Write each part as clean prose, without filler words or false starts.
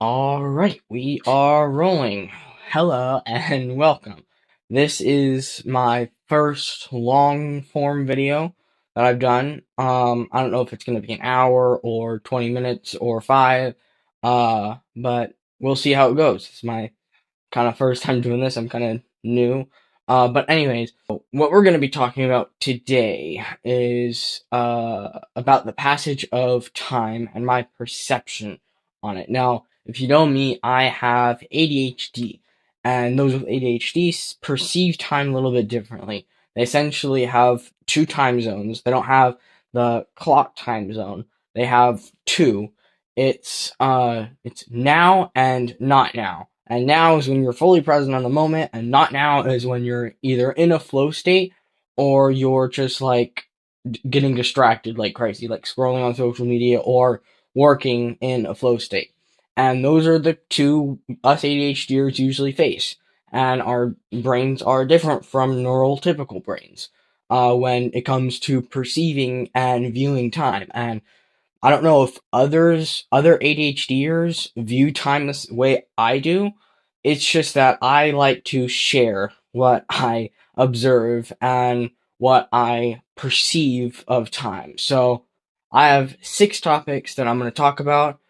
All right, we are rolling. Hello and welcome. This is my first long form video that I've done. I don't know if it's going to be an hour or 20 minutes or 5. But we'll see how it goes. It's my kind of first time doing this. I'm kind of new. But anyways, what we're going to be talking about today is about the passage of time and my perception on it. Now, if you know me, I have ADHD, and those with ADHD perceive time a little bit differently. They essentially have two time zones. They don't have the clock time zone. They have two. It's now and not now. And now is when you're fully present on the moment, and not now is when you're either in a flow state or you're just like getting distracted like crazy, like scrolling on social media or working in a flow state. And those are the two us ADHDers usually face. And our brains are different from neurotypical brains when it comes to perceiving and viewing time. And I don't know if other ADHDers view time the way I do. It's just that I like to share what I observe and what I perceive of time. So I have 6 topics that I'm going to talk about.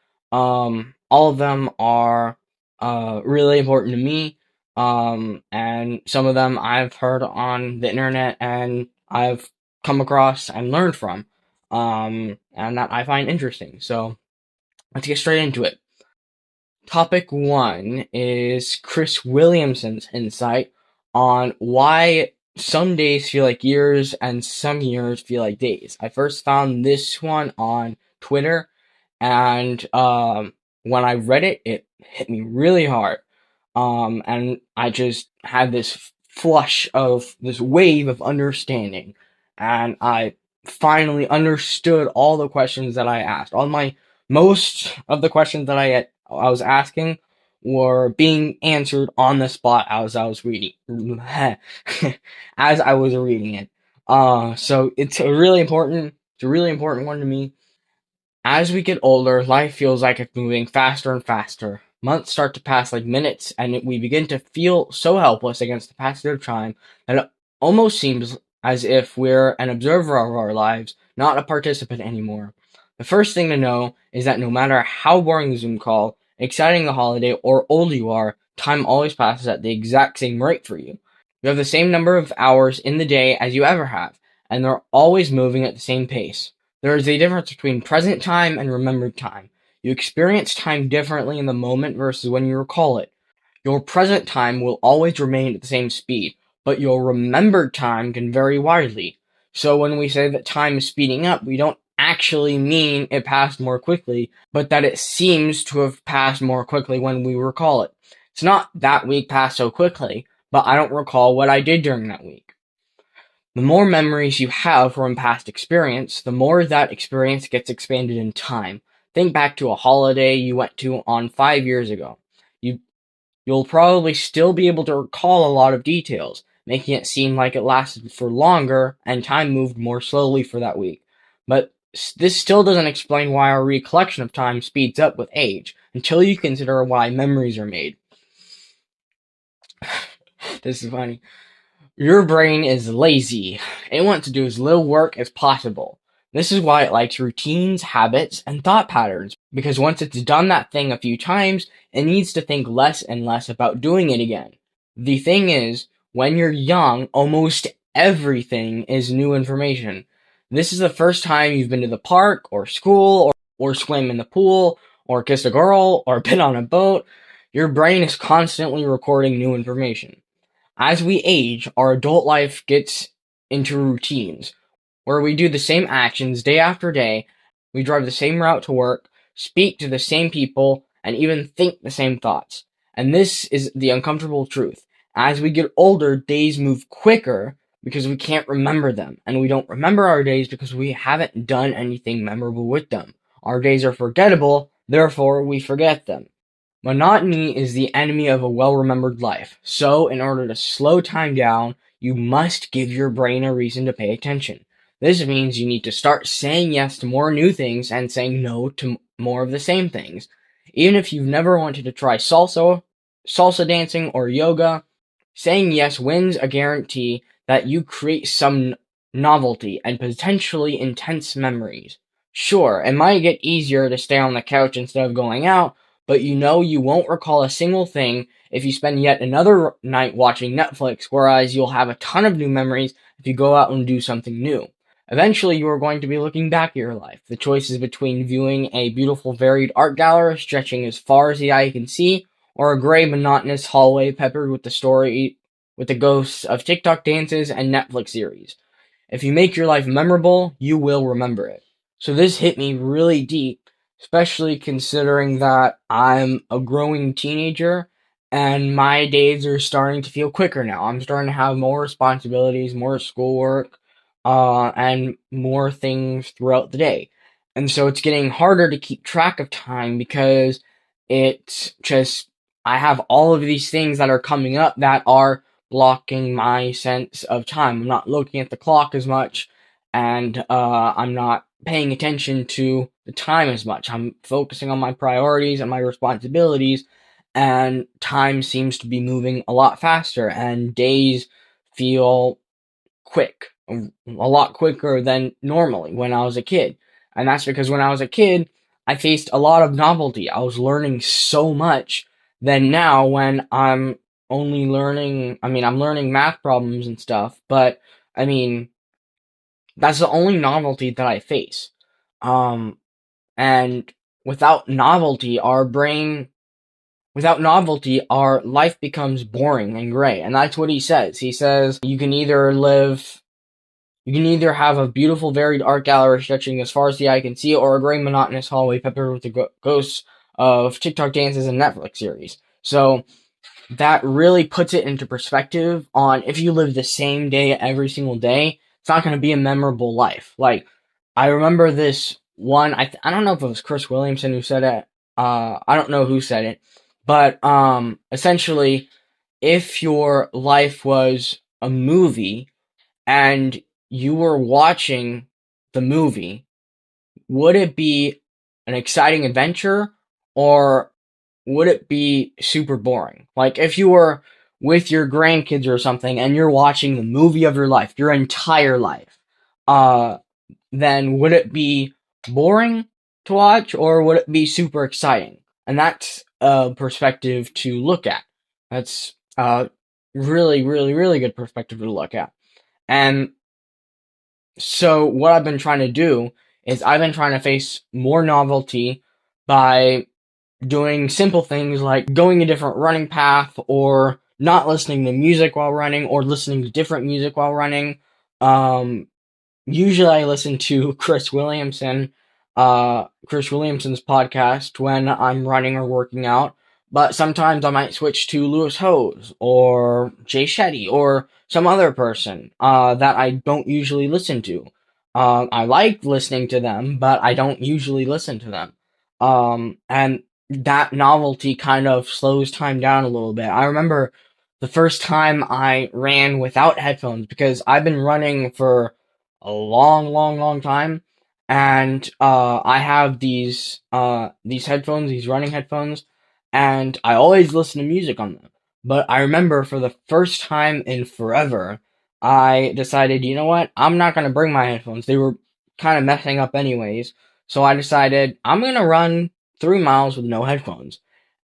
All of them are really important to me. And some of them I've heard on the internet and I've come across and learned from and that I find interesting. So let's get straight into it. Topic 1 is Chris Williamson's insight on why some days feel like years and some years feel like days. I first found this one on Twitter, and when I read it, it hit me really hard. And I just had this flush of this wave of understanding, and I finally understood all the questions that I asked. Most of the questions that I was asking were being answered on the spot as I was reading as I was reading it. So it's a really important one to me. As we get older, life feels like it's moving faster and faster. Months start to pass like minutes, and we begin to feel so helpless against the passage of time that it almost seems as if we're an observer of our lives, not a participant anymore. The first thing to know is that no matter how boring the Zoom call, exciting the holiday, or old you are, time always passes at the exact same rate for you. You have the same number of hours in the day as you ever have, and they're always moving at the same pace. There is a difference between present time and remembered time. You experience time differently in the moment versus when you recall it. Your present time will always remain at the same speed, but your remembered time can vary widely. So when we say that time is speeding up, we don't actually mean it passed more quickly, but that it seems to have passed more quickly when we recall it. It's not that week passed so quickly, but I don't recall what I did during that week. The more memories you have from past experience, the more that experience gets expanded in time. Think back to a holiday you went to on 5 years ago. You'll probably still be able to recall a lot of details, making it seem like it lasted for longer and time moved more slowly for that week. But this still doesn't explain why our recollection of time speeds up with age, until you consider why memories are made. This is funny. Your brain is lazy. It wants to do as little work as possible. This is why it likes routines, habits, and thought patterns, because once it's done that thing a few times, it needs to think less and less about doing it again. The thing is, when you're young, almost everything is new information. This is the first time you've been to the park, or school, or swim in the pool, or kissed a girl, or been on a boat. Your brain is constantly recording new information. As we age, our adult life gets into routines, where we do the same actions day after day, we drive the same route to work, speak to the same people, and even think the same thoughts. And this is the uncomfortable truth. As we get older, days move quicker because we can't remember them, and we don't remember our days because we haven't done anything memorable with them. Our days are forgettable, therefore we forget them. Monotony is the enemy of a well-remembered life, so in order to slow time down, you must give your brain a reason to pay attention. This means you need to start saying yes to more new things and saying no to more of the same things. Even if you've never wanted to try salsa dancing, or yoga, saying yes wins a guarantee that you create some novelty and potentially intense memories. Sure, it might get easier to stay on the couch instead of going out, but you know you won't recall a single thing if you spend yet another night watching Netflix, whereas you'll have a ton of new memories if you go out and do something new. Eventually, you are going to be looking back at your life. The choices between viewing a beautiful, varied art gallery stretching as far as the eye can see, or a gray, monotonous hallway peppered with the ghosts of TikTok dances and Netflix series. If you make your life memorable, you will remember it. So this hit me really deep, especially considering that I'm a growing teenager and my days are starting to feel quicker now. I'm starting to have more responsibilities, more schoolwork, and more things throughout the day. And so it's getting harder to keep track of time because it's just, I have all of these things that are coming up that are blocking my sense of time. I'm not looking at the clock as much, and I'm not paying attention to the time as much. I'm focusing on my priorities and my responsibilities, and time seems to be moving a lot faster, and days feel quick, a lot quicker than normally when I was a kid. And that's because when I was a kid, I faced a lot of novelty. I was learning so much than now when I'm only learning, I'm learning math problems and stuff, but I mean, that's the only novelty that I face. Um, and without novelty, our life becomes boring and gray. And that's what he says. He says, you can either have a beautiful, varied art gallery stretching as far as the eye can see, or a gray, monotonous hallway peppered with the ghosts of TikTok dances and Netflix series. So that really puts it into perspective on if you live the same day every single day, it's not going to be a memorable life. Like, I remember this one, I don't know if it was Chris Williamson who said it, I don't know who said it, but essentially, if your life was a movie and you were watching the movie, would it be an exciting adventure or would it be super boring? Like if you were with your grandkids or something and you're watching the movie of your life, your entire life, uh, then would it be boring to watch or would it be super exciting? And that's a perspective to look at. That's a really, really, really good perspective to look at. And so what I've been trying to do is I've been trying to face more novelty by doing simple things like going a different running path or not listening to music while running or listening to different music while running. Usually I listen to Chris Williamson's podcast when I'm running or working out, but sometimes I might switch to Lewis Hose or Jay Shetty or some other person, that I don't usually listen to. I like listening to them, but I don't usually listen to them. And that novelty kind of slows time down a little bit. I remember the first time I ran without headphones because I've been running for a long, long, long time, and I have these headphones, these running headphones, and I always listen to music on them. But I remember for the first time in forever, I decided, you know what, I'm not gonna bring my headphones. They were kind of messing up anyways, so I decided I'm gonna run 3 miles with no headphones.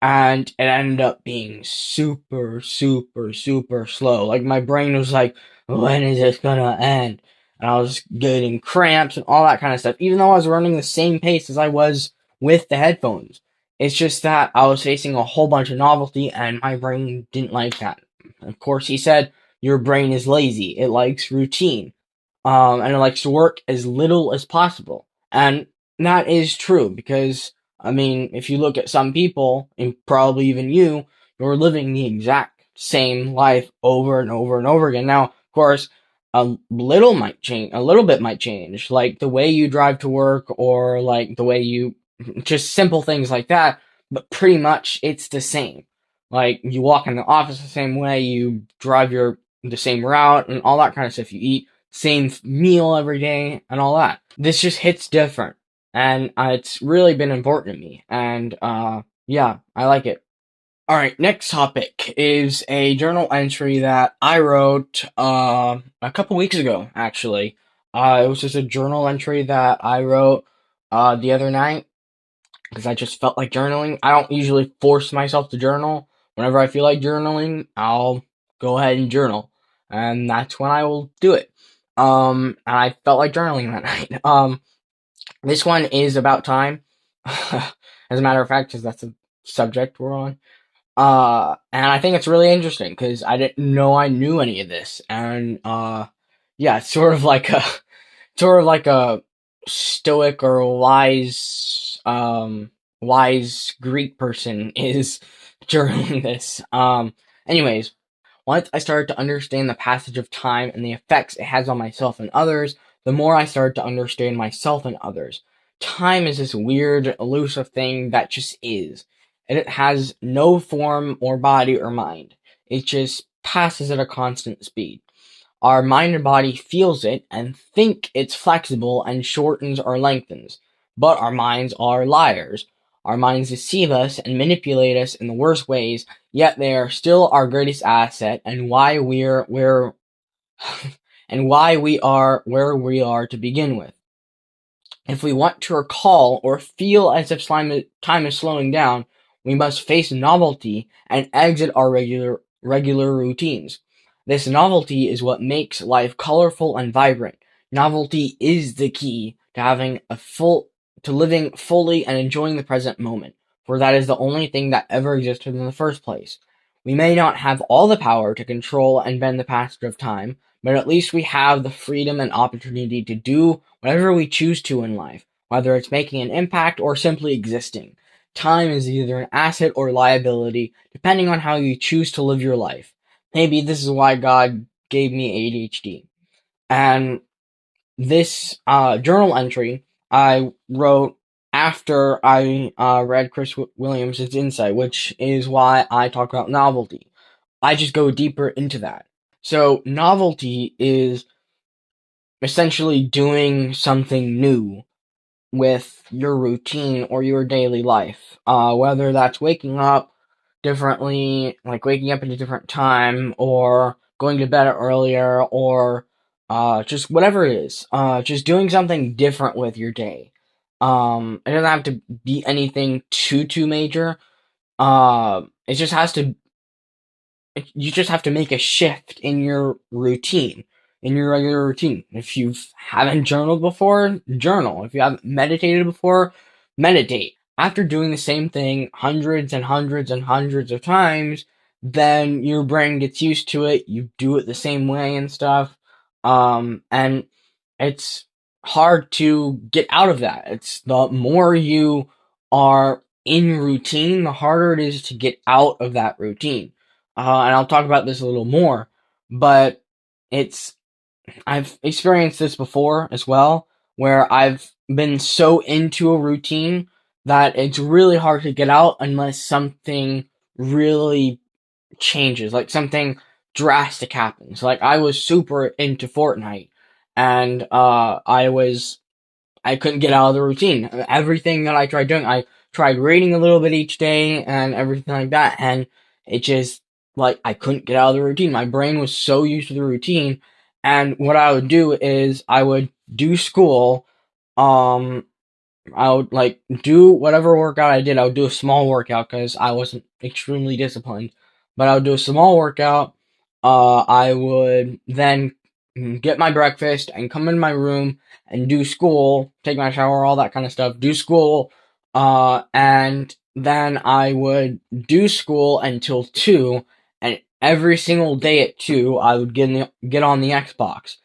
And it ended up being super, super, super slow. Like, my brain was like, when is this gonna end? And I was getting cramps and all that kind of stuff, even though I was running the same pace as I was with the headphones. It's just that I was facing a whole bunch of novelty, and my brain didn't like that. Of course, he said, your brain is lazy. It likes routine. And it likes to work as little as possible. And that is true because, if you look at some people, and probably even you're living the exact same life over and over and over again. Now, of course, a little bit might change, like the way you drive to work or like the way just simple things like that, but pretty much it's the same. Like, you walk in the office the same way, you drive the same route and all that kind of stuff. You eat same meal every day and all that. This just hits different, and it's really been important to me. And Yeah, I like it. All right, next topic is a journal entry that I wrote a couple weeks ago, actually. It was just a journal entry that I wrote the other night because I just felt like journaling. I don't usually force myself to journal. Whenever I feel like journaling, I'll go ahead and journal, and that's when I will do it. And I felt like journaling that night. This one is about time, as a matter of fact, because that's a subject we're on. And I think it's really interesting because I didn't know I knew any of this, and yeah, it's sort of like a stoic or wise Greek person is journaling this. Anyways, once I started to understand the passage of time and the effects it has on myself and others, the more I started to understand myself and others. Time is this weird, elusive thing that just is. And it has no form or body or mind. It just passes at a constant speed. Our mind and body feels it and think it's flexible and shortens or lengthens. But our minds are liars. Our minds deceive us and manipulate us in the worst ways, yet they are still our greatest asset and why we're where and why we are where we are to begin with. If we want to recall or feel as if time is slowing down, we must face novelty and exit our regular routines. This novelty is what makes life colorful and vibrant. Novelty is the key to to living fully and enjoying the present moment, for that is the only thing that ever existed in the first place. We may not have all the power to control and bend the passage of time, but at least we have the freedom and opportunity to do whatever we choose to in life, whether it's making an impact or simply existing. Time is either an asset or liability, depending on how you choose to live your life. Maybe this is why God gave me ADHD. And this journal entry I wrote after I read Chris Williamson's Insight, which is why I talk about novelty. I just go deeper into that. So, novelty is essentially doing something new with your routine or your daily life. Whether that's waking up differently, like waking up at a different time, or going to bed earlier, or just whatever it is. Just doing something different with your day. It doesn't have to be anything too major. It just has to you just have to make a shift in your routine, in your regular routine. If you haven't journaled before, journal. If you haven't meditated before, meditate. After doing the same thing hundreds and hundreds and hundreds of times, then your brain gets used to it. You do it the same way and stuff. And it's hard to get out of that. It's the more you are in routine, the harder it is to get out of that routine. And I'll talk about this a little more, but it's I've experienced this before as well, where I've been so into a routine that it's really hard to get out unless something really changes, like something drastic happens. Like I was super into Fortnite, and I couldn't get out of the routine. Everything that I tried doing, I tried reading a little bit each day and everything like that, and it just, like, I couldn't get out of the routine. My brain was so used to the routine, and what I would do is I would do school, um, I would like do whatever workout I did. I would do a small workout because I wasn't extremely disciplined, but I would do a small workout. I would then get my breakfast and come in my room and do school, take my shower, all that kind of stuff. Do school, and then I would do school until 2, and every single day at 2, I would get on the Xbox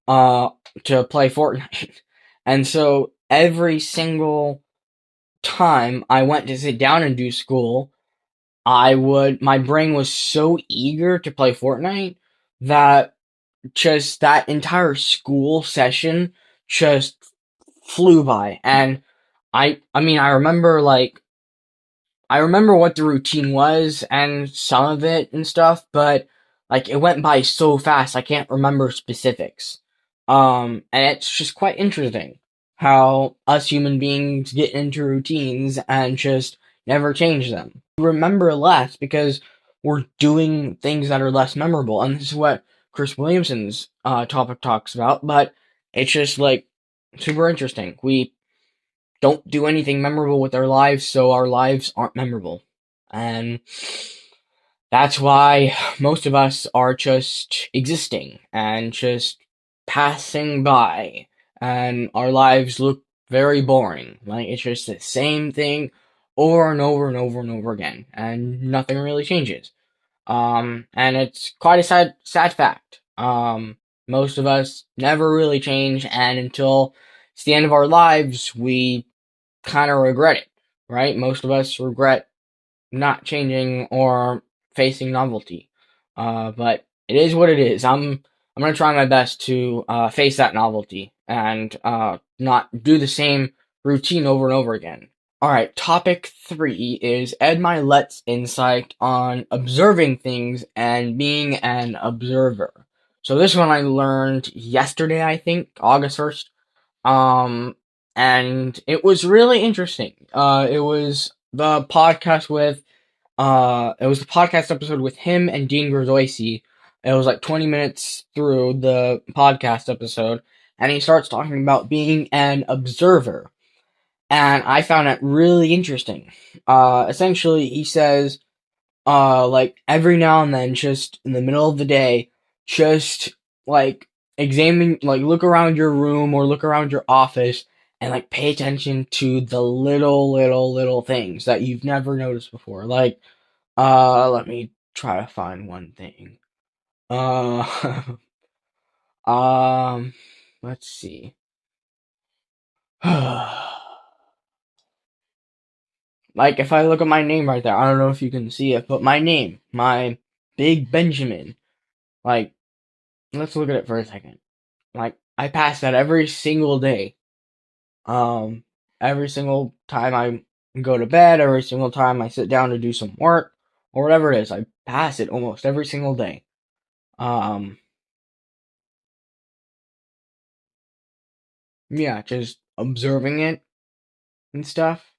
uh, to play Fortnite. And so every single time I went to sit down and do school, my brain was so eager to play Fortnite that just that entire school session just flew by. And I mean, I remember what the routine was and some of it and stuff, but like it went by so fast I can't remember specifics. And it's just quite interesting how us human beings get into routines and just never change them. We remember less because we're doing things that are less memorable, and this is what Chris Williamson's topic talks about, but it's just like super interesting. We don't do anything memorable with our lives, so our lives aren't memorable. And that's why most of us are just existing and just passing by, and our lives look very boring. Like, it's just the same thing over and over and over and over again, and nothing really changes. And it's quite a sad fact. Most of us never really change, and until it's the end of our lives, we kind of regret it, right? Most of us regret not changing or facing novelty. But it is what it is. I'm gonna try my best to face that novelty and not do the same routine over and over again. Alright, topic 3 is Ed Mylett's insight on observing things and being an observer. So this one I learned yesterday, I think, August 1st. And it was really interesting. It was the podcast episode with him and Dean Graziosi. It was like 20 minutes through the podcast episode, and he starts talking about being an observer. And I found it really interesting. Essentially, he says, like, every now and then, just in the middle of the day, just, like, look around your room or look around your office and, like, pay attention to the little things that you've never noticed before. Like, let me try to find one thing. Let's see. Like, if I look at my name right there, I don't know if you can see it, but my name, my Big Benjamin, like, let's look at it for a second. Like, I pass that every single day. Every single time I go to bed, every single time I sit down to do some work, or whatever it is, I pass it almost every single day. Yeah, just observing it and stuff.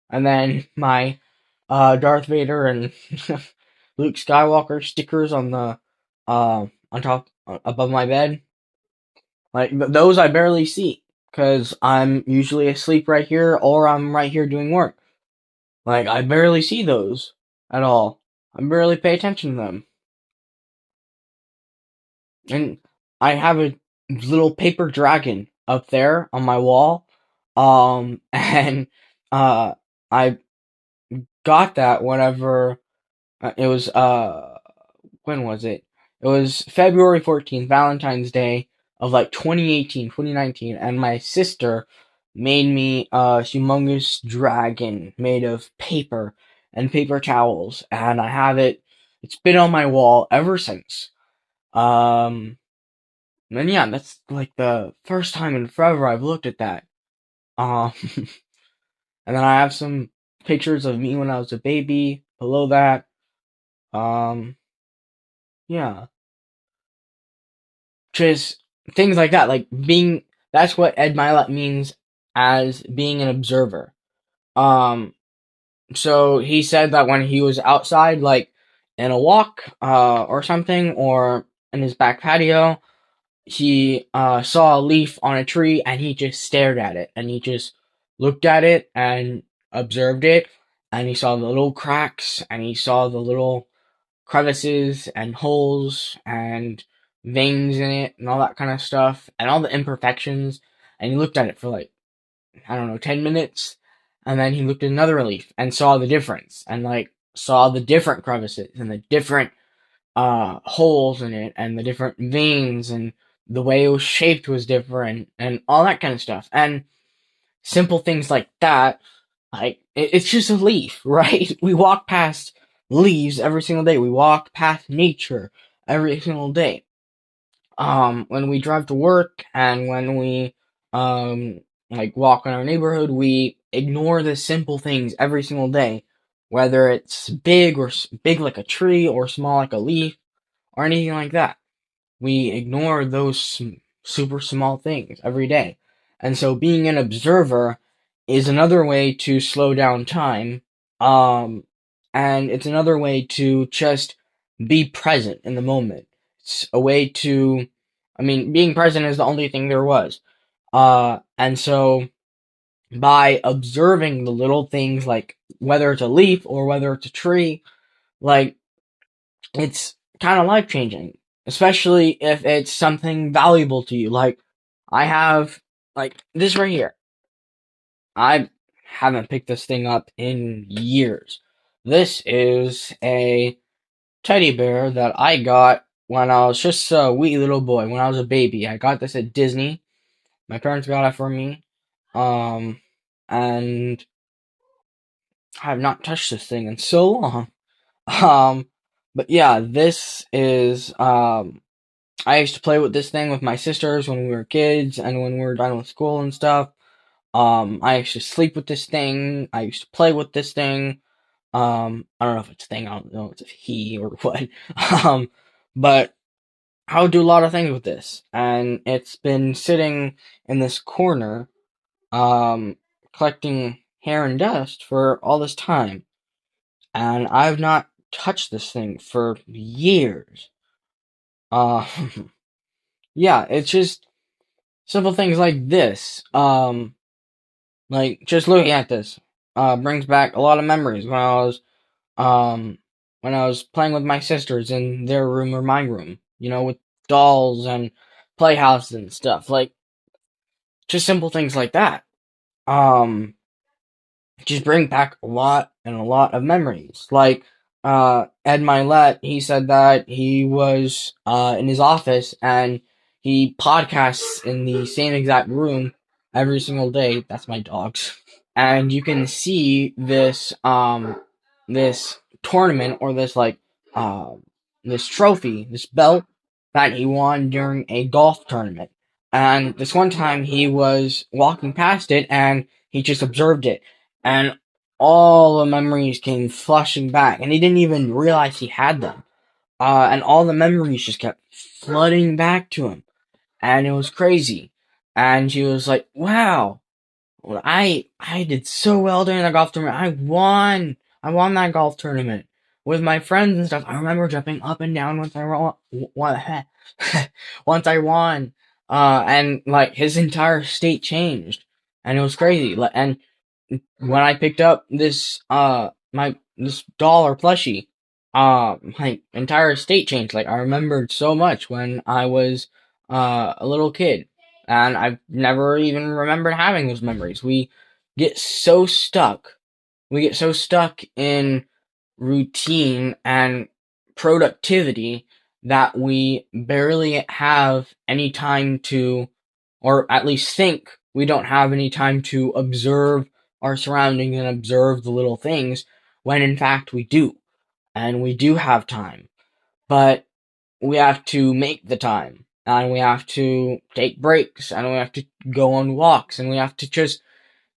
And then my Darth Vader and Luke Skywalker stickers on the on top above my bed. Like, those I barely see because I'm usually asleep right here or I'm right here doing work. Like, I barely see those at all. I barely pay attention to them. And I have a little paper dragon up there on my wall. And I got that whenever it was when was it? It was February 14th, Valentine's Day of like 2018, 2019, and my sister made me a humongous dragon made of paper and paper towels, and I have it. It's been on my wall ever since. And yeah, that's like the first time in forever I've looked at that. And then I have some pictures of me when I was a baby below that. Yeah. Just things like that, like that's what Ed Mylett means as being an observer. So he said that when he was outside, like in a walk, or something, or in his back patio, he saw a leaf on a tree and he just stared at it and he just looked at it and observed it, and he saw the little cracks and he saw the little crevices and holes and veins in it and all that kind of stuff and all the imperfections, and he looked at it for like, I don't know, 10 minutes, and then he looked at another leaf and saw the difference and like saw the different crevices and the different holes in it and the different veins and the way it was shaped was different and all that kind of stuff. And simple things like that, like, it's just a leaf, right? We walk past leaves every single day. We walk past nature every single day. When we drive to work and when we, like, walk in our neighborhood, we ignore the simple things every single day. Whether it's big or big like a tree or small like a leaf or anything like that. We ignore those super small things every day. And so being an observer is another way to slow down time And it's another way to just be present in the moment. It's a way to, being present is the only thing there was. And so by observing the little things, like whether it's a leaf or whether it's a tree, like it's kind of life changing, especially if it's something valuable to you. Like I have, like this right here. I haven't picked this thing up in years. This is a teddy bear that I got when I was just a wee little boy, when I was a baby. I got this at Disney. My parents got it for me. And I have not touched this thing in so long. Um, but yeah, this is, I used to play with this thing with my sisters when we were kids and when we were done with school and stuff. I used to sleep with this thing. I used to play with this thing. I don't know if it's a thing. I don't know if it's a he or what. Um, but I would do a lot of things with this, and it's been sitting in this corner, um, collecting hair and dust for all this time, and I've not touched this thing for years. Uh, yeah, it's just simple things like this. Like just looking at this, brings back a lot of memories um, when I was playing with my sisters in their room or my room, with dolls and playhouses and stuff, like just simple things like that. Um, just bring back a lot and a lot of memories. Like, Ed Mylett, he said that he was, in his office and he podcasts in the same exact room every single day. That's my dogs. And you can see this tournament or this trophy, this belt that he won during a golf tournament. And this one time he was walking past it and he just observed it, and all the memories came flushing back, and he didn't even realize he had them. And all the memories just kept flooding back to him, and it was crazy. And he was like, "Wow, well, I did so well during that golf tournament. I won. I won that golf tournament with my friends and stuff. I remember jumping up and down once I won. Once I won, and like his entire state changed, and it was crazy. And when I picked up this doll or plushie, my entire state changed. Like I remembered so much when I was a little kid, and I've never even remembered having those memories. Get so stuck. We get so stuck in routine and productivity that we barely have any time to, or at least think we don't have any time to observe our surroundings and observe the little things, when in fact we do. And we do have time. But we have to make the time. And we have to take breaks. And we have to go on walks. And we have to just,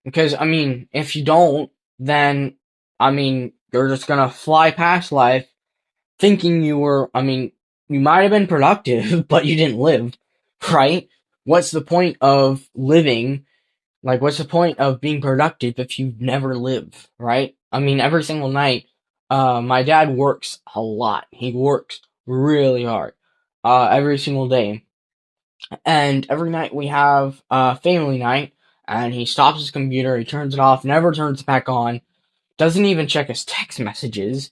because, if you don't, then, you're just gonna fly past life thinking you might have been productive, but you didn't live, right? What's the point of living? Like, what's the point of being productive if you never live, right? Every single night, my dad works a lot. He works really hard, every single day. And every night we have, family night, and he stops his computer, he turns it off, never turns it back on, doesn't even check his text messages.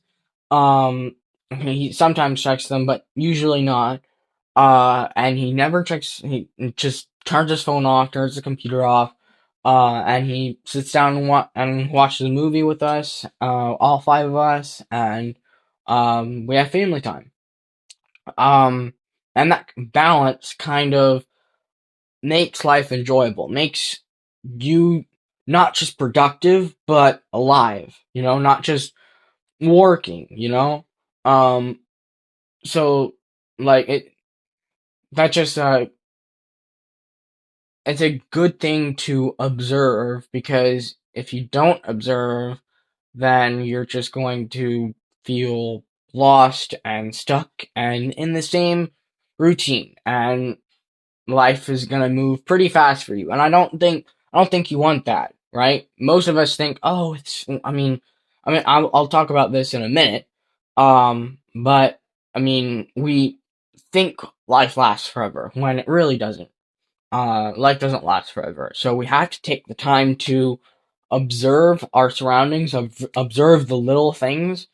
He sometimes checks them, but usually not. And he never checks, he just turns his phone off, turns the computer off, and he sits down and watches a movie with us, all five of us, and, we have family time. Um, and that balance kind of makes life enjoyable, makes you not just productive, but alive, not just working, Um, so, like, that just, it's a good thing to observe, because if you don't observe, then you're just going to feel lost and stuck and in the same routine, and life is gonna move pretty fast for you. And I don't think you want that, right? Most of us think, oh, I mean, I'll talk about this in a minute. But I mean, we think life lasts forever when it really doesn't. Life doesn't last forever. So we have to take the time to observe our surroundings, observe the little things,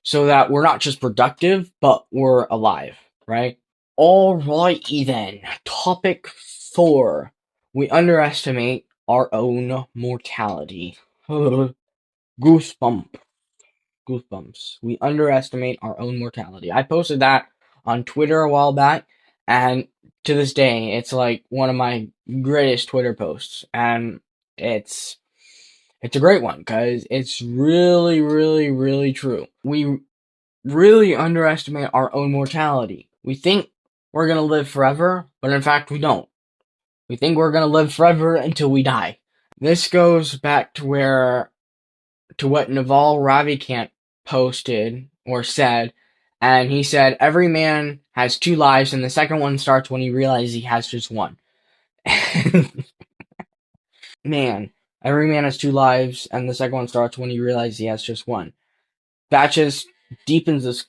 so that we're not just productive, but we're alive, right? Alrighty then. Topic 4. We underestimate our own mortality. Goosebump. Goosebumps. We underestimate our own mortality. I posted that on Twitter a while back, and to this day, it's like one of my greatest Twitter posts, and it's a great one because it's really, really, really true. We really underestimate our own mortality. We think we're gonna live forever, but in fact, we don't. We think we're gonna live forever until we die. This goes back to what Naval Ravikant posted or said, and he said every man has 2 lives, and the second one starts when he realizes he has just one. Man, every man has 2 lives, and the second one starts when he realizes he has just one. That just deepens this.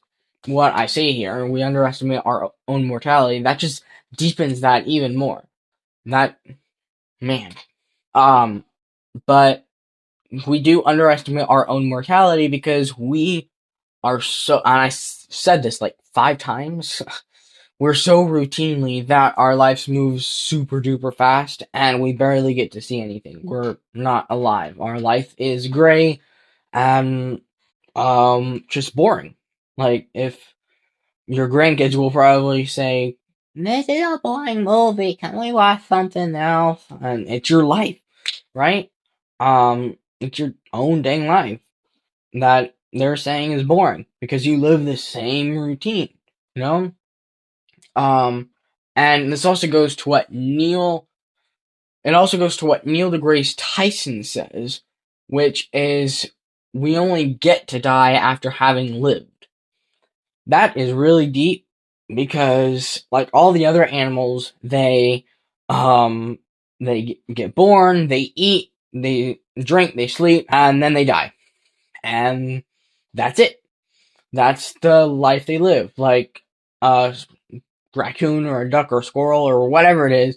What I say here, we underestimate our own mortality. That just deepens that even more. That man. But we do underestimate our own mortality because we are so, and I said this like 5 times, we're so routinely that our lives move super duper fast and we barely get to see anything. We're not alive. Our life is gray and, just boring. Like, if your grandkids will probably say, "This is a boring movie, can we watch something else?" And it's your life, right? It's your own dang life that they're saying is boring because you live the same routine, you know? And this also goes to what Neil deGrasse Tyson says, which is we only get to die after having lived. That is really deep because, like all the other animals, they get born, they eat, they drink, they sleep, and then they die. And that's it. That's the life they live. Like a raccoon or a duck or a squirrel or whatever it is,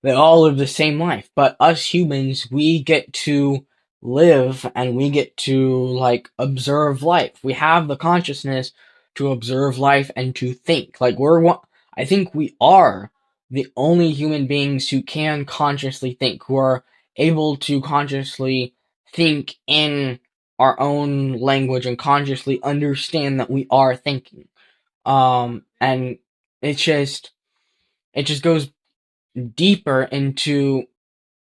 they all live the same life. But us humans, we get to live and we get to like observe life. We have the consciousness to observe life and to think. Like I think we are the only human beings who can consciously think, who are able to consciously think in our own language and consciously understand that we are thinking. And it just goes deeper into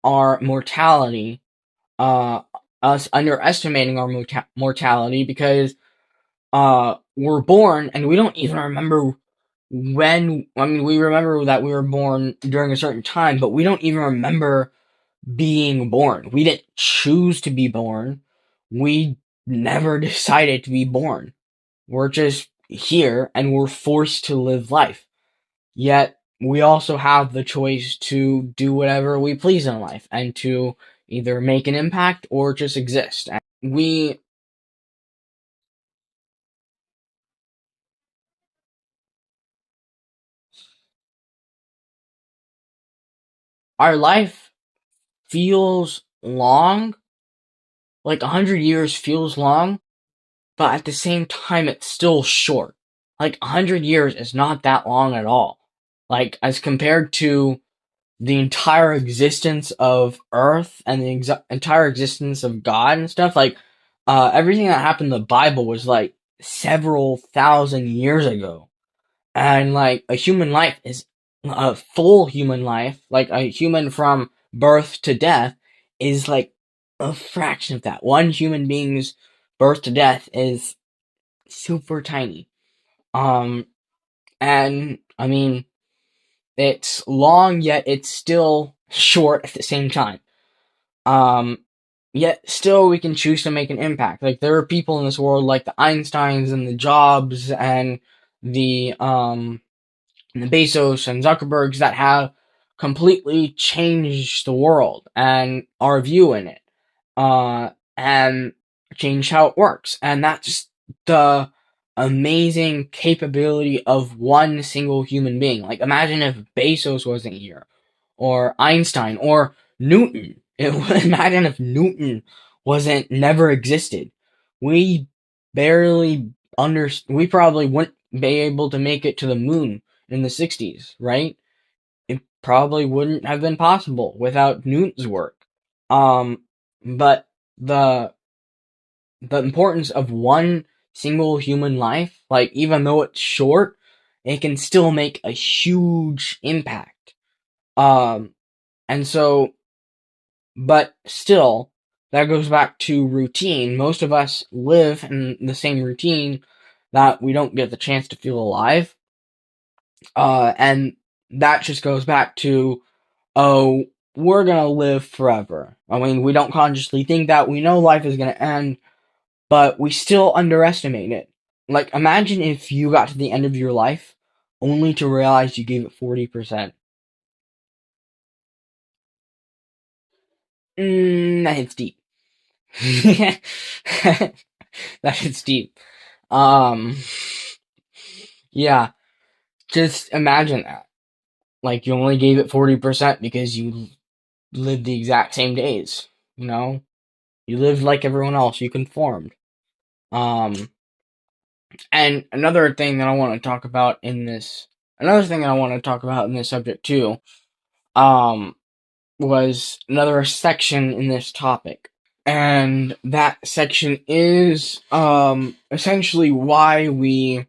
our mortality, us underestimating our mortality because, we're born and we don't even remember we remember that we were born during a certain time, but we don't even remember being born. We didn't choose to be born. We never decided to be born. We're just here and we're forced to live life. Yet, we also have the choice to do whatever we please in life and to either make an impact or just exist. We, our life feels long, like 100 years feels long, but at the same time, it's still short. Like 100 years is not that long at all. Like, as compared to the entire existence of Earth and the entire existence of God and stuff, like, everything that happened in the Bible was like several thousand years ago. And like a human life is a full human life, like a human from birth to death is like a fraction of that. One human being's birth to death is super tiny. Um, and I mean, it's long, yet it's still short at the same time. Um, Yet still we can choose to make an impact. Like, there are people in this world like the Einsteins and the Jobs and the Bezos and Zuckerbergs that have completely changed the world and our view in it. And change how it works. And that's the amazing capability of one single human being. Like, imagine if Bezos wasn't here, or Einstein, or Newton. Imagine if Newton never existed. We barely we probably wouldn't be able to make it to the moon in the 60s, right? It probably wouldn't have been possible without Newton's work. Um, but the importance of one single human life, like, even though it's short, it can still make a huge impact. Um, and so, but still, that goes back to routine. Most of us live in the same routine that we don't get the chance to feel alive. And that just goes back to, oh, we're gonna live forever. I mean, we don't consciously think that. We know life is gonna end, but we still underestimate it. Like, imagine if you got to the end of your life only to realize you gave it 40%. That hits deep. That hits deep. Um, yeah, just imagine that. Like, you only gave it 40% because you lived the exact same days, you know? You lived like everyone else, you conformed. Um, and another thing that I want to talk about in this, subject too, um, was another section in this topic. And that section is, essentially why we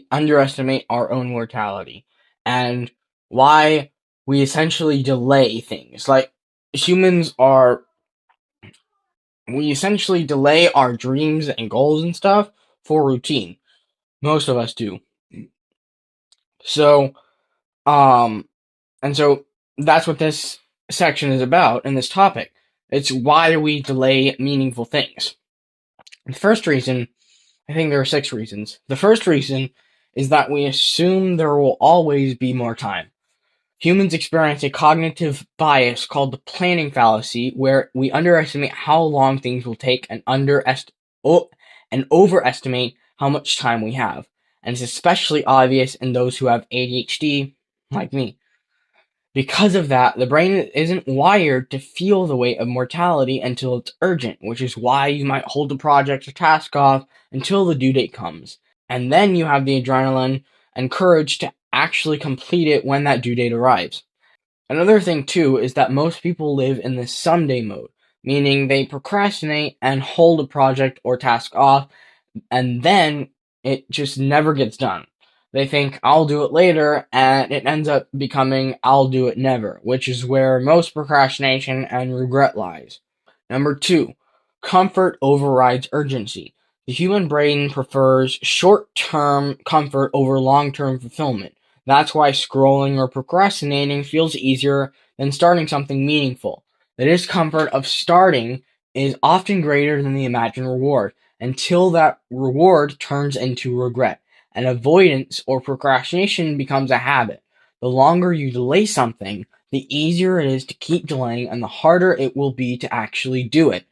underestimate our own mortality, and why we essentially delay things. Like, humans are, we essentially delay our dreams and goals and stuff for routine. Most of us do. So, um, and so that's what this section is about in this topic. It's why we delay meaningful things. The first reason, I think there are 6 reasons. The first reason is that we assume there will always be more time. Humans experience a cognitive bias called the planning fallacy, where we underestimate how long things will take and overestimate how much time we have. And it's especially obvious in those who have ADHD, like me. Because of that, the brain isn't wired to feel the weight of mortality until it's urgent, which is why you might hold a project or task off until the due date comes. And then you have the adrenaline and courage to actually complete it when that due date arrives. Another thing, too, is that most people live in the someday mode, meaning they procrastinate and hold a project or task off, and then it just never gets done. They think, I'll do it later, and it ends up becoming, I'll do it never, which is where most procrastination and regret lies. Number 2, comfort overrides urgency. The human brain prefers short-term comfort over long-term fulfillment. That's why scrolling or procrastinating feels easier than starting something meaningful. The discomfort of starting is often greater than the imagined reward, until that reward turns into regret, and avoidance or procrastination becomes a habit. The longer you delay something, the easier it is to keep delaying, and the harder it will be to actually do it.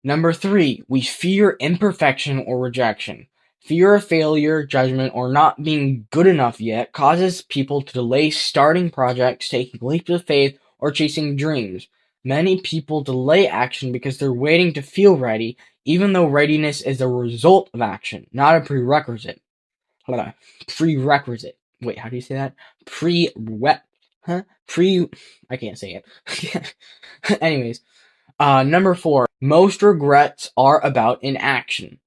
Number 3, we fear imperfection or rejection. Fear of failure, judgment, or not being good enough yet causes people to delay starting projects, taking leaps of faith, or chasing dreams. Many people delay action because they're waiting to feel ready, even though readiness is a result of action, not a prerequisite. Hold on. Prerequisite. Wait, how do you say that? I can't say it. Anyways. Number 4, most regrets are about inaction.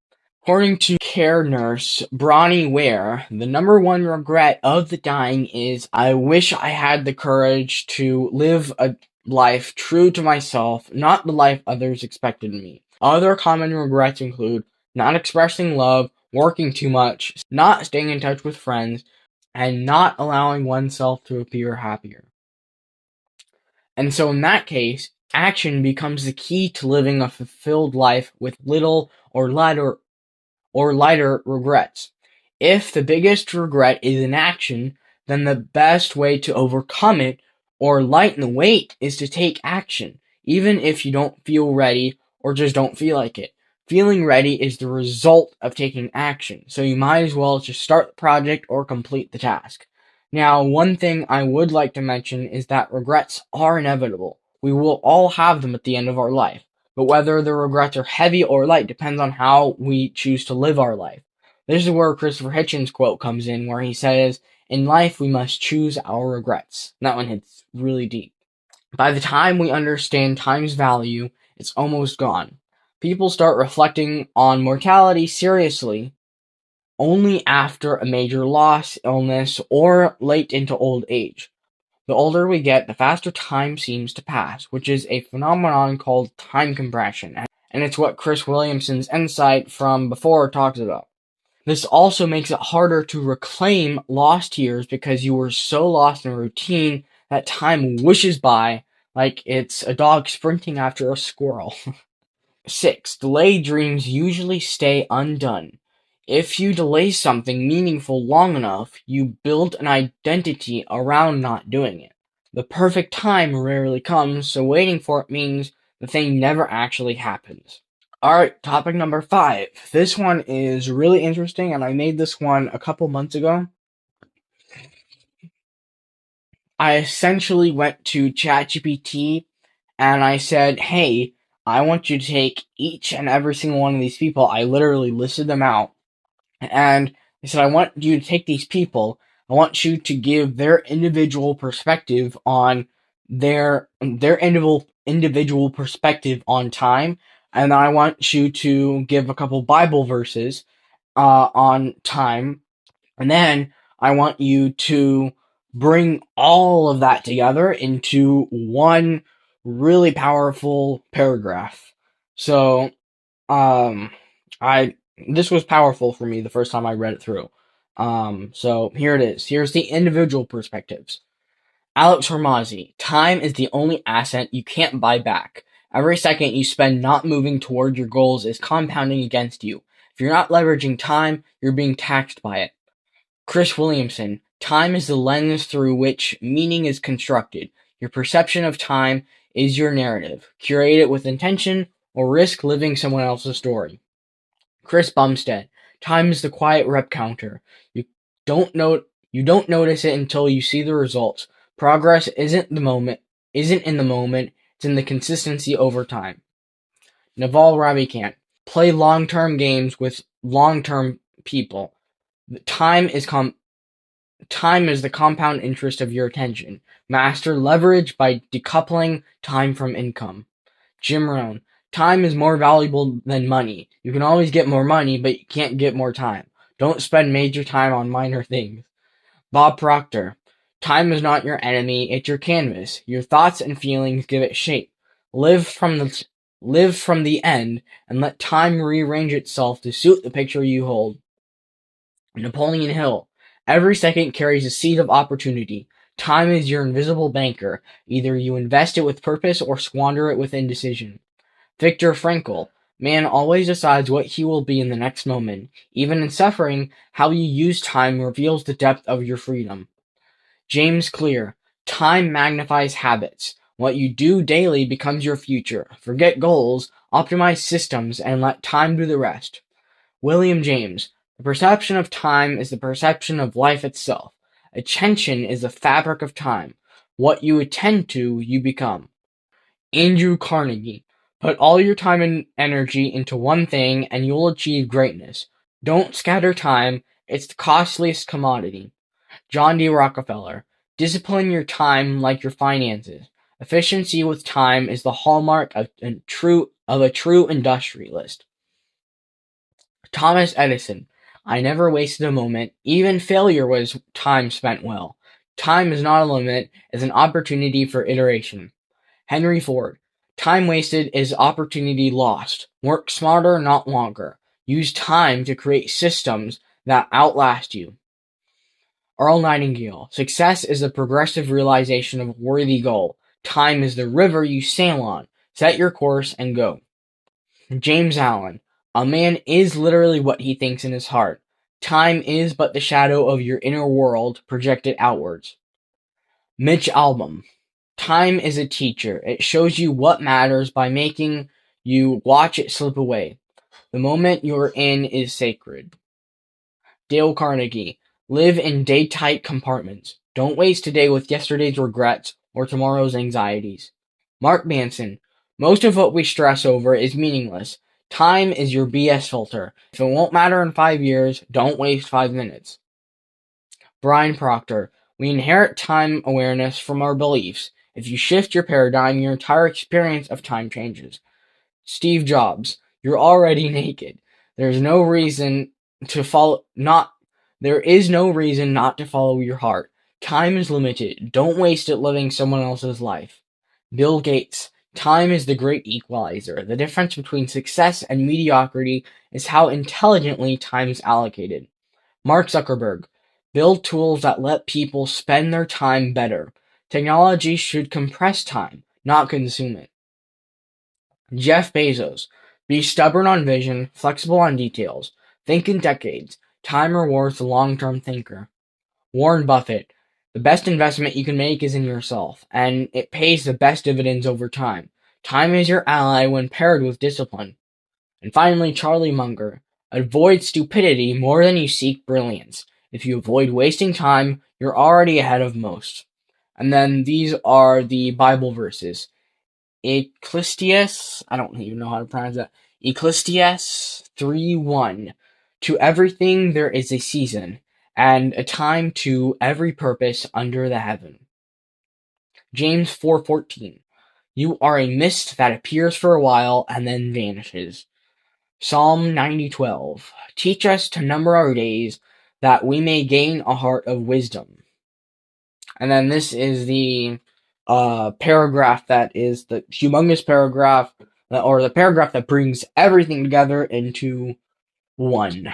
According to care nurse Bronnie Ware, the number 1 regret of the dying is, I wish I had the courage to live a life true to myself, not the life others expected of me. Other common regrets include not expressing love, working too much, not staying in touch with friends, and not allowing oneself to appear happier. And so in that case, action becomes the key to living a fulfilled life with little or lighter regrets. If the biggest regret is inaction, then the best way to overcome it or lighten the weight is to take action. even if you don't feel ready or just don't feel like it. Feeling ready is the result of taking action, so you might as well just start the project or complete the task. Now, one thing I would like to mention is that regrets are inevitable. We will all have them at the end of our life, but whether the regrets are heavy or light depends on how we choose to live our life. This is where Christopher Hitchens' quote comes in, where he says, "In life, we must choose our regrets." And that one hits really deep. By the time we understand time's value, it's almost gone. People start reflecting on mortality seriously only after a major loss, illness, or late into old age. The older we get, the faster time seems to pass, which is a phenomenon called time compression, and it's what Chris Williamson's insight from before talks about. This also makes it harder to reclaim lost years because you were so lost in a routine that time wishes by like it's a dog sprinting after a squirrel. 6. Delayed dreams usually stay undone. If you delay something meaningful long enough, you build an identity around not doing it. The perfect time rarely comes, so waiting for it means the thing never actually happens. Alright, topic number 5. This one is really interesting, and I made this one a couple months ago. I essentially went to ChatGPT and I said, "Hey, I want you to take each and every single one of these people." I literally listed them out. And I said, "I want you to take these people. I want you to give their individual perspective on their individual perspective on time. And I want you to give a couple Bible verses on time. And then I want you to bring all of that together into one really powerful paragraph." So, I this was powerful for me the first time I read it through. So here it is. Here's the individual perspectives. Alex Hormozzi: time is the only asset you can't buy back. Every second you spend not moving toward your goals is compounding against you. If you're not leveraging time, you're being taxed by it. Chris Williamson: time is the lens through which meaning is constructed. Your perception of time is your narrative. Curate it with intention or risk living someone else's story. Chris Bumstead: time is the quiet rep counter. You don't notice it until you see the results. Progress isn't in the moment, it's in the consistency over time. Naval Ravikant: play long-term games with long-term people. Time is the compound interest of your attention. Master leverage by decoupling time from income. Jim Rohn: time is more valuable than money. You can always get more money, but you can't get more time. Don't spend major time on minor things. Bob Proctor: time is not your enemy, it's your canvas. Your thoughts and feelings give it shape. Live from the end and let time rearrange itself to suit the picture you hold. Napoleon Hill: every second carries a seed of opportunity. Time is your invisible banker. Either you invest it with purpose or squander it with indecision. Viktor Frankl: man always decides what he will be in the next moment. Even in suffering, how you use time reveals the depth of your freedom. James Clear: time magnifies habits. What you do daily becomes your future. Forget goals, optimize systems, and let time do the rest. William James: the perception of time is the perception of life itself. Attention is the fabric of time. What you attend to, you become. Andrew Carnegie: put all your time and energy into one thing and you'll achieve greatness. Don't scatter time, it's the costliest commodity. John D. Rockefeller: discipline your time like your finances. Efficiency with time is the hallmark of a true industrialist. Thomas Edison: I never wasted a moment. Even failure was time spent well. Time is not a limit, it's an opportunity for iteration. Henry Ford: time wasted is opportunity lost. Work smarter, not longer. Use time to create systems that outlast you. Earl Nightingale: success is the progressive realization of a worthy goal. Time is the river you sail on. Set your course and go. James Allen: a man is literally what he thinks in his heart. Time is but the shadow of your inner world projected outwards. Mitch Albom: Time is a teacher. It shows you what matters by making you watch it slip away. The moment you're in is sacred. Dale Carnegie. Live in day-tight compartments. Don't waste today with yesterday's regrets or tomorrow's anxieties. Mark Manson. Most of what we stress over is meaningless. Time is your BS filter. If it won't matter in 5 years, don't waste 5 minutes. Brian Proctor. We inherit time awareness from our beliefs. If you shift your paradigm, your entire experience of time changes. Steve Jobs. You're already naked. There's no reason to follow not there is no reason not to follow your heart. Time is limited. Don't waste it living someone else's life. Bill Gates. Time is the great equalizer. The difference between success and mediocrity is how intelligently time is allocated. Mark Zuckerberg. Build tools that let people spend their time better. Technology should compress time, not consume it. Jeff Bezos. Be stubborn on vision, flexible on details. Think in decades. Time rewards the long-term thinker. Warren Buffett. The best investment you can make is in yourself, and it pays the best dividends over time. Time is your ally when paired with discipline. And finally, Charlie Munger. Avoid stupidity more than you seek brilliance. If you avoid wasting time, you're already ahead of most. And then these are the Bible verses. Ecclesiastes, I don't even know how to pronounce that. Ecclesiastes 3:1. To everything there is a season, and a time to every purpose under the heaven. James 4:14. You are a mist that appears for a while and then vanishes. Psalm 90:12. Teach us to number our days, that we may gain a heart of wisdom. And then this is the paragraph that is the humongous paragraph, or the paragraph that brings everything together into one.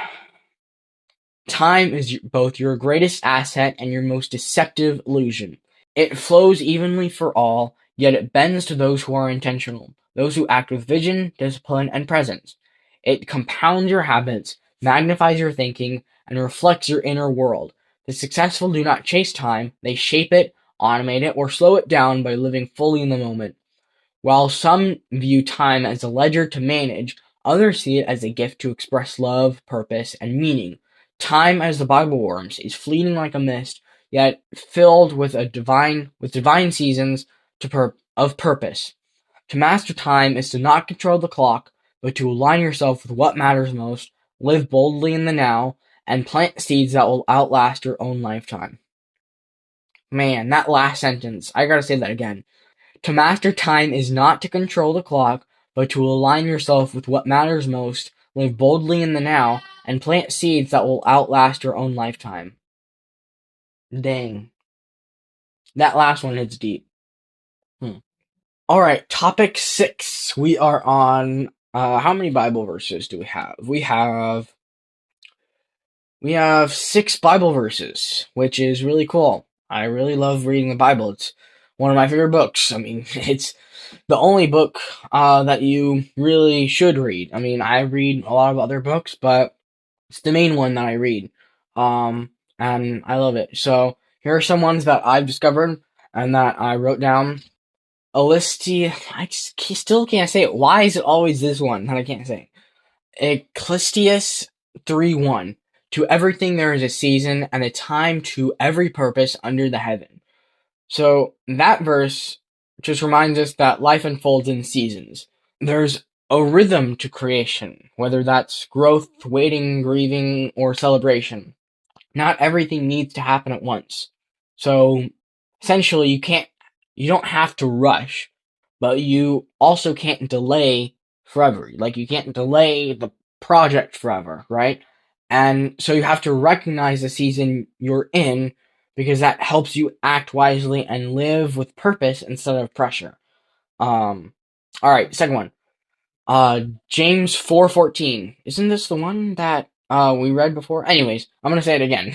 Time is both your greatest asset and your most deceptive illusion. It flows evenly for all, yet it bends to those who are intentional, those who act with vision, discipline, and presence. It compounds your habits, magnifies your thinking, and reflects your inner world. The successful do not chase time, they shape it, automate it, or slow it down by living fully in the moment. While some view time as a ledger to manage, others see it as a gift to express love, purpose, and meaning. Time, as the Bible warns, is fleeting like a mist, yet filled with divine seasons of purpose. To master time is to not control the clock, but to align yourself with what matters most, live boldly in the now, and plant seeds that will outlast your own lifetime. Man, that last sentence, I gotta say that again. To master time is not to control the clock, but to align yourself with what matters most, live boldly in the now, and plant seeds that will outlast your own lifetime. Dang. That last one hits deep. Alright, topic 6. We are on, how many Bible verses do we have? We have 6 Bible verses, which is really cool. I really love reading the Bible. It's one of my favorite books. I mean, it's the only book that you really should read. I mean, I read a lot of other books, but it's the main one that I read. And I love it. So here are some ones that I've discovered and that I wrote down. I still can't say it. Why is it always this one that I can't say? Ecclesiastes 3:1. To everything there is a season and a time to every purpose under the heaven. So that verse just reminds us that life unfolds in seasons. There's a rhythm to creation, whether that's growth, waiting, grieving, or celebration. Not everything needs to happen at once. So essentially you don't have to rush, but you also can't delay forever. Like, you can't delay the project forever, right? And so you have to recognize the season you're in, because that helps you act wisely and live with purpose instead of pressure. Alright, second one. James 4:14. Isn't this the one that we read before? Anyways, I'm gonna say it again.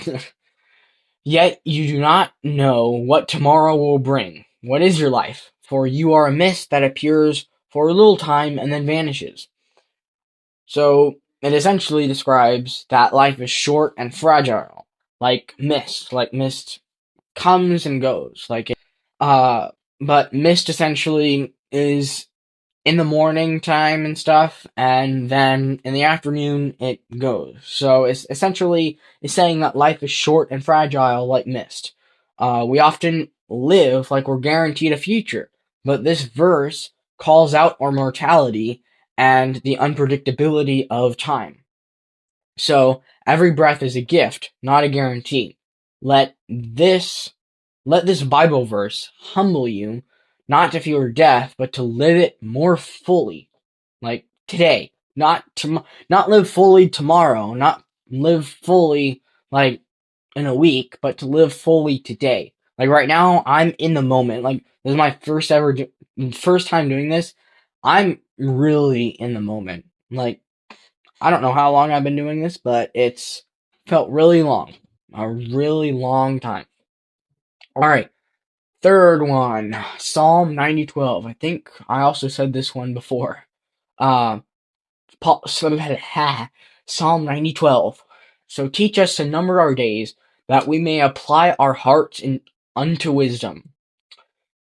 Yet you do not know what tomorrow will bring. What is your life? For you are a mist that appears for a little time and then vanishes. So it essentially describes that life is short and fragile, like mist. Like mist comes and goes. but mist essentially is in the morning time and stuff, and then in the afternoon it goes. So it's essentially it's saying that life is short and fragile like mist. We often live like we're guaranteed a future, but this verse calls out our mortality and the unpredictability of time. So every breath is a gift, not a guarantee. Let this let this Bible verse humble you, not to fear death, but to live it more fully, like today. Not live fully tomorrow, not live fully like in a week, but to live fully today. Like right now, I'm in the moment. Like this is my first time doing this. I'm really in the moment. Like I don't know how long I've been doing this, but it's felt really long. A really long time. Alright, third one. Psalm 90:12. I think I also said this one before. Uh, Psalm 90:12. So teach us to number our days, that we may apply our hearts unto wisdom.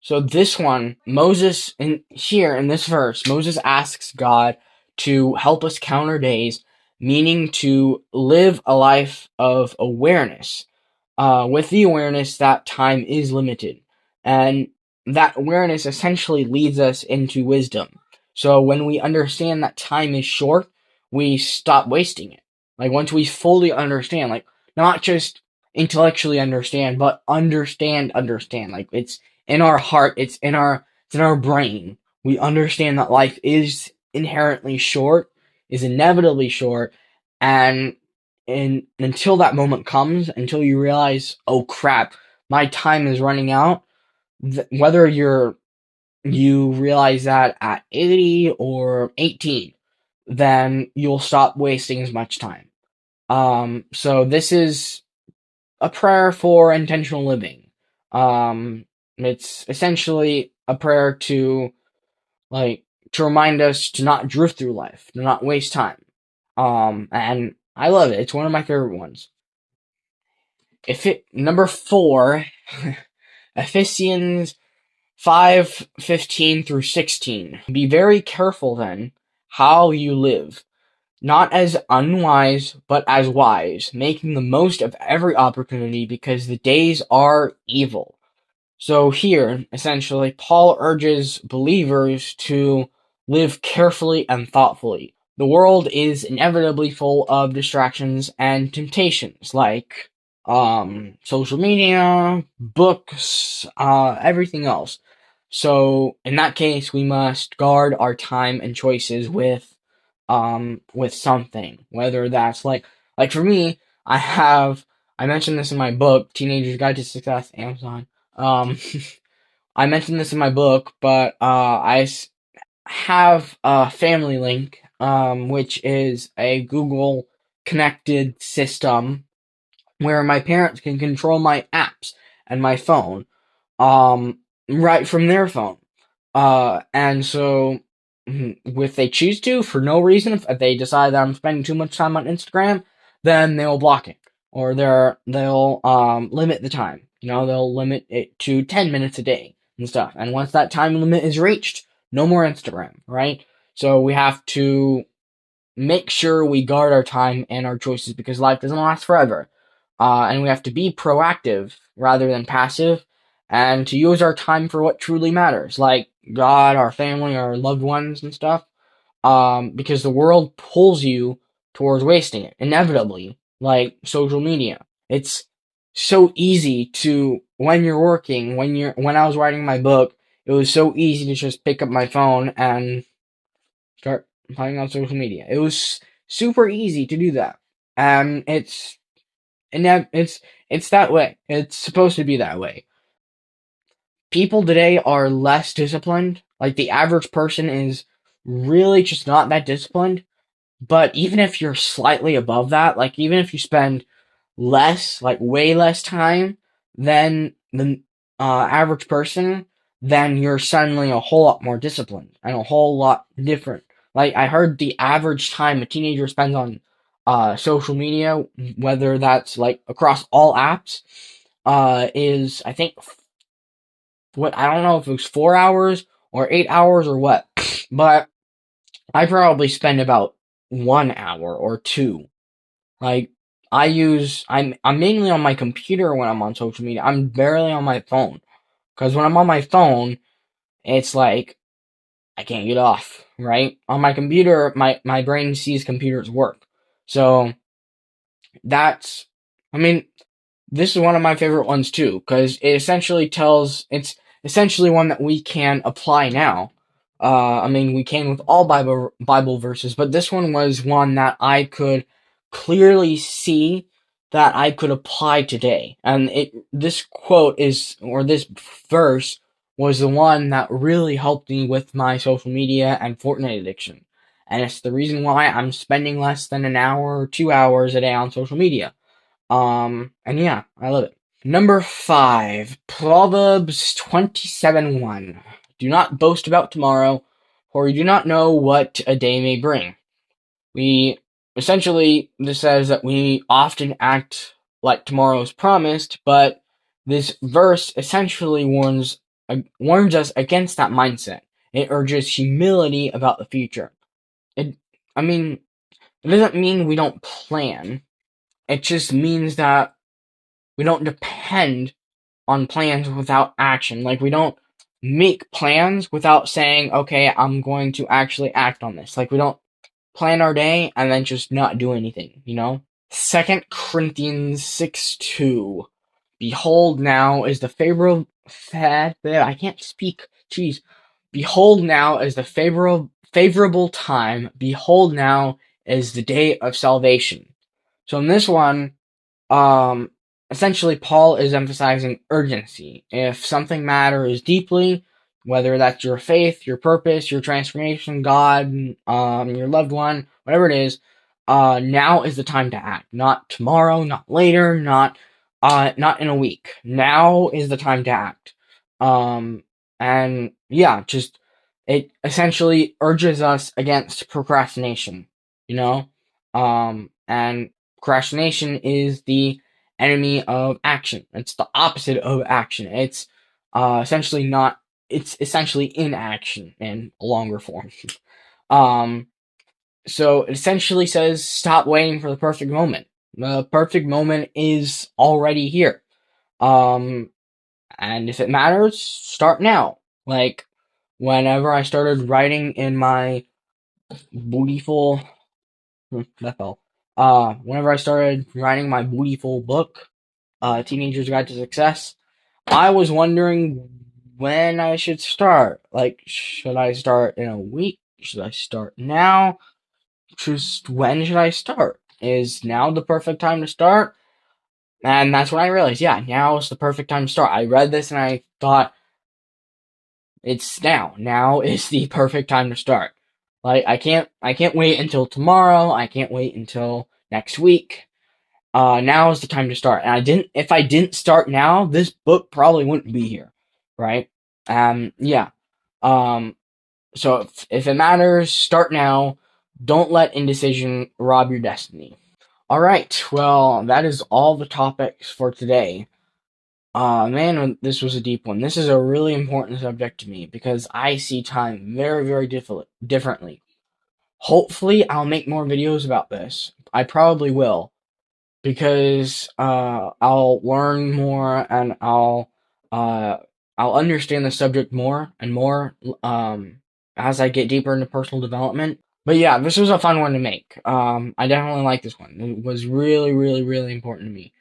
So this one, Moses, in this verse, Moses asks God to help us count our days, meaning to live a life of awareness, with the awareness that time is limited. And that awareness essentially leads us into wisdom. So when we understand that time is short, we stop wasting it. Like once we fully understand, like not just intellectually understand, but understand. Like it's in our heart, it's in our brain. We understand that life is inherently short, is inevitably short, and until that moment comes, until you realize, oh crap, my time is running out, whether you realize that at 80 or 18, then you'll stop wasting as much time. So this is a prayer for intentional living. It's essentially a prayer like to remind us to not drift through life, to not waste time. And I love it. It's one of my favorite ones. Number 4, Ephesians 5:15 through 16. Be very careful then how you live, not as unwise, but as wise, making the most of every opportunity because the days are evil. So here, essentially, Paul urges believers to live carefully and thoughtfully. The world is inevitably full of distractions and temptations, like social media, books, everything else. So in that case, we must guard our time and choices with something, whether that's like for me, I mentioned this in my book, Teenager's Guide to Success, Amazon. Um, I mentioned this in my book, but have a Family Link, which is a Google connected system where my parents can control my apps and my phone, um, right from their phone. And so, if they choose to, for no reason, if they decide that I'm spending too much time on Instagram, then they'll block it, or they'll limit the time. They'll limit it to 10 minutes a day and stuff. And once that time limit is reached, no more Instagram, right? So we have to make sure we guard our time and our choices because life doesn't last forever. And we have to be proactive rather than passive and to use our time for what truly matters, like God, our family, our loved ones, and stuff. Because the world pulls you towards wasting it, inevitably, like social media. It's so easy to, when you're working, when I was writing my book, it was so easy to just pick up my phone and start playing on social media. It was super easy to do that. And it's that way. It's supposed to be that way. People today are less disciplined. Like the average person is really just not that disciplined. But even if you're slightly above that, like even if you spend less, like way less time than the average person, then you're suddenly a whole lot more disciplined and a whole lot different. Like I heard the average time a teenager spends on social media, whether that's like across all apps, is I think what, I don't know if it was 4 hours or 8 hours or what, but I probably spend about 1 hour or 2. Like, I'm mainly on my computer when I'm on social media. I'm barely on my phone. Because when I'm on my phone, it's like, I can't get off, right? On my computer, my brain sees computers work. So, that's, I mean, this is one of my favorite ones too, because it's essentially one that we can apply now. I mean, we can with all Bible verses, but this one was one that I could clearly see that I could apply today. And this quote or this verse was the one that really helped me with my social media and Fortnite addiction. And it's the reason why I'm spending less than an hour or 2 hours a day on social media. And yeah, I love it. Number 5, Proverbs 27:1. Do not boast about tomorrow, for you do not know what a day may bring. This says that we often act like tomorrow is promised, but this verse essentially warns us against that mindset. It urges humility about the future. It, I mean, it doesn't mean we don't plan. It just means that we don't depend on plans without action. Like, we don't make plans without saying, okay, I'm going to actually act on this. Like, we don't plan our day and then just not do anything, you know? 2 Corinthians 6:2. Behold, now is the I can't speak. Jeez. Behold, now is the favorable time. Behold, now is the day of salvation. So in this one, um, essentially, Paul is emphasizing urgency. If something matters deeply, whether that's your faith, your purpose, your transformation, God, your loved one, whatever it is, now is the time to act. Not tomorrow, not later, not in a week. Now is the time to act. And yeah, just it essentially urges us against procrastination. You know, and procrastination is the enemy of action. It's the opposite of action. It's essentially not. It's essentially inaction in a longer form. um, so it essentially says stop waiting for the perfect moment. The perfect moment is already here. Um, and if it matters, start now. Like, whenever I started writing in my beautiful that fell. Whenever I started writing my beautiful book, Teenager's Guide to Success, I was wondering when I should start. Like, should I start in a week? Should I start now? Just when should I start? Is now the perfect time to start? And that's when I realized, yeah, now is the perfect time to start. I read this and I thought, it's now. Now is the perfect time to start. Like, I can't wait until tomorrow. I can't wait until next week. Now is the time to start. And if I didn't start now, this book probably wouldn't be here, right? Yeah. Um, so if it matters, start now. Don't let indecision rob your destiny. All right. Well, that is all the topics for today. Man, this was a deep one. This is a really important subject to me because I see time very, very differently. Hopefully, I'll make more videos about this. I probably will because I'll learn more and I'll understand the subject more and more as I get deeper into personal development. But yeah, this was a fun one to make. I definitely like this one. It was really, really, really important to me.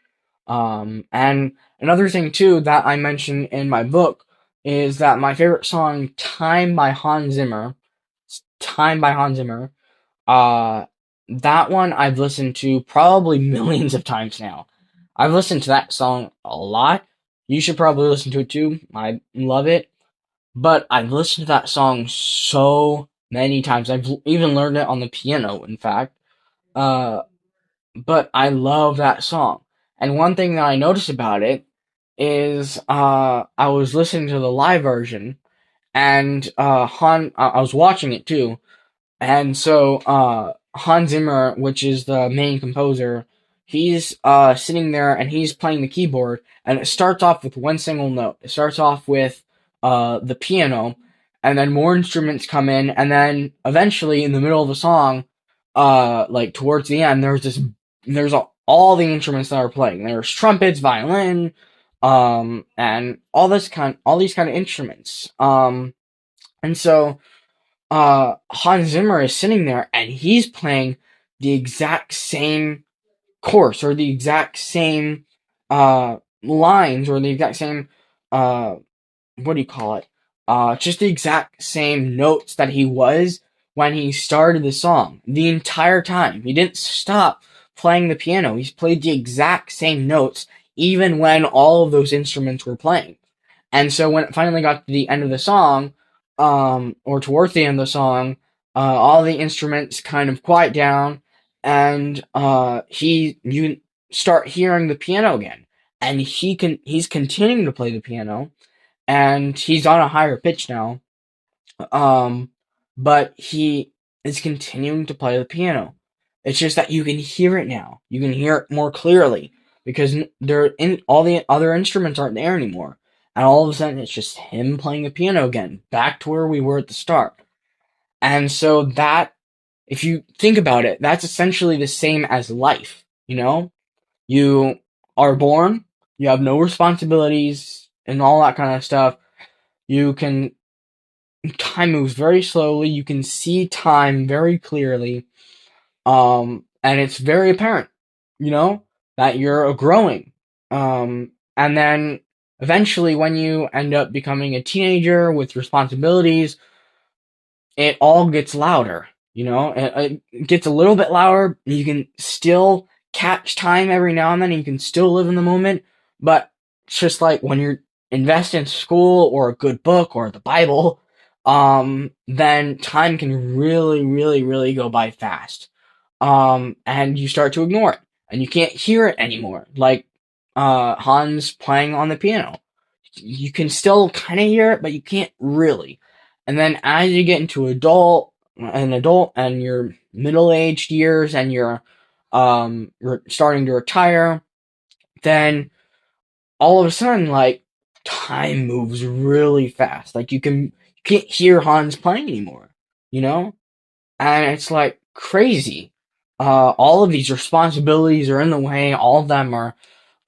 And another thing too that I mentioned in my book is that my favorite song, Time by Hans Zimmer, uh, that one I've listened to probably millions of times now. I've listened to that song a lot. You should probably listen to it too. I love it. But I've listened to that song so many times. I've even learned it on the piano, in fact. Uh, but I love that song. And one thing that I noticed about it is I was listening to the live version and I was watching it too. And so Hans Zimmer, which is the main composer, he's sitting there and he's playing the keyboard and it starts off with one single note. It starts off with the piano, and then more instruments come in, and then eventually in the middle of the song, like towards the end, all the instruments that are playing. There's trumpets, violin, and all these kind of instruments. And so Hans Zimmer is sitting there and he's playing the exact same course, or the exact same lines, or the exact same what do you call it? Just the exact same notes that he was when he started the song. The entire time. He didn't stop playing the piano. He's played the exact same notes even when all of those instruments were playing. And so when it finally got to the end of the song, or towards the end of the song, all the instruments kind of quiet down, and you start hearing the piano again, and he's continuing to play the piano, and he's on a higher pitch now, um, but he is continuing to play the piano. It's just that you can hear it now. You can hear it more clearly because all the other instruments aren't there anymore. And all of a sudden, it's just him playing the piano again, back to where we were at the start. And so that, if you think about it, that's essentially the same as life. You know, you are born, you have no responsibilities and all that kind of stuff. Time moves very slowly. You can see time very clearly. And it's very apparent, that you're growing. And then eventually when you end up becoming a teenager with responsibilities, it all gets louder, it gets a little bit louder. You can still catch time every now and then, and you can still live in the moment, but it's just like when you're invested in school or a good book or the Bible, then time can really, really, really go by fast. And you start to ignore it, and you can't hear it anymore. Like, Hans playing on the piano. You can still kind of hear it, but you can't really. And then as you get into an adult and your middle-aged years, and you're starting to retire, then all of a sudden, like, time moves really fast. Like, you can't hear Hans playing anymore, and it's like crazy. All of these responsibilities are in the way. All of them are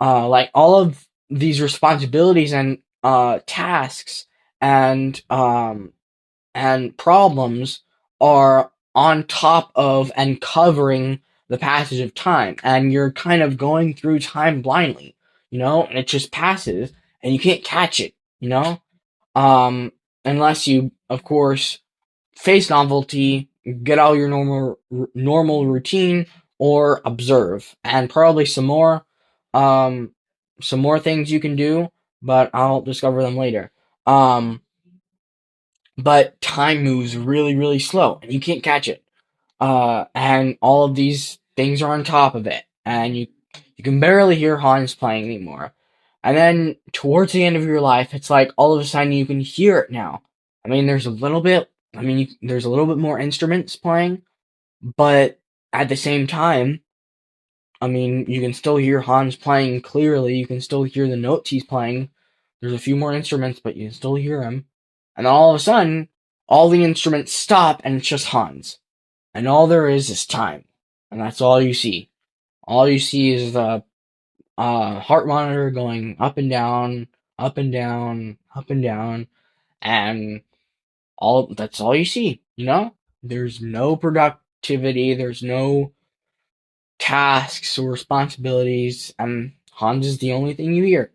all of these responsibilities and tasks and problems are on top of and covering the passage of time, and you're kind of going through time blindly, and it just passes, and you can't catch it, um, unless you, of course, face novelty, get out your normal routine, or observe, and probably some more things you can do, but I'll discover them later. But time moves really, really slow, and you can't catch it. And all of these things are on top of it, and you can barely hear Hans playing anymore. And then towards the end of your life, it's like all of a sudden you can hear it now. I mean, there's a little bit more instruments playing, but at the same time, I mean, you can still hear Hans playing clearly. You can still hear the notes he's playing. There's a few more instruments, but you can still hear him. And then all of a sudden, all the instruments stop, and it's just Hans. And all there is time. And that's all you see. All you see is the heart monitor going up and down, up and down, up and down. And that's all you see, There's no productivity, there's no tasks or responsibilities, and Hans is the only thing you hear.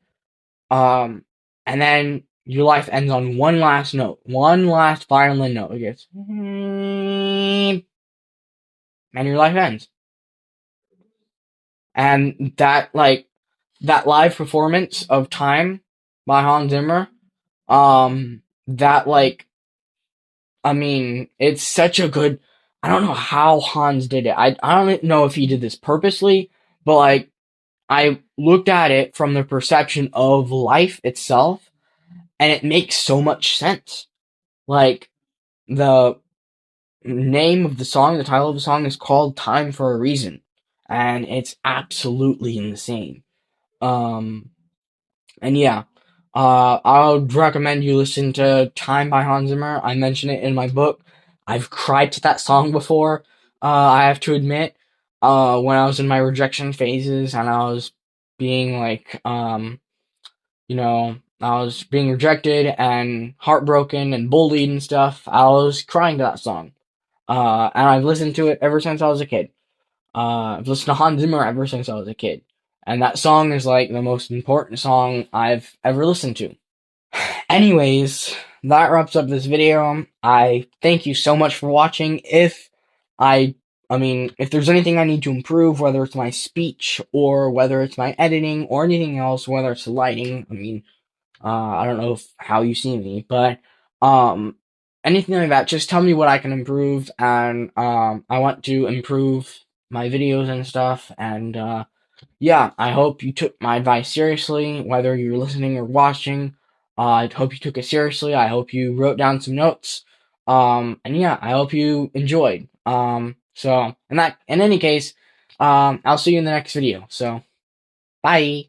And then your life ends on one last note, one last violin note. It gets, and your life ends. And that live performance of Time by Hans Zimmer, I mean, it's such a good. I don't know how Hans did it. I don't know if he did this purposely, but I looked at it from the perception of life itself, and it makes so much sense. Like, the name of the song, the title of the song is called Time for a reason, and it's absolutely insane. And yeah, I would recommend you listen to Time by Hans Zimmer. I mention it in my book. I've cried to that song before, I have to admit, when I was in my rejection phases and I was being like, I was being rejected and heartbroken and bullied and stuff. I was crying to that song. And I've listened to it ever since I was a kid. I've listened to Hans Zimmer ever since I was a kid. And that song is like the most important song I've ever listened to. Anyways, that wraps up this video. I thank you so much for watching. If there's anything I need to improve, whether it's my speech or whether it's my editing or anything else, whether it's lighting, I don't know how you see me, but anything like that, just tell me what I can improve, and I want to improve my videos and stuff, and yeah, I hope you took my advice seriously, whether you're listening or watching. I hope you took it seriously. I hope you wrote down some notes. And yeah, I hope you enjoyed. In any case, I'll see you in the next video. So, bye.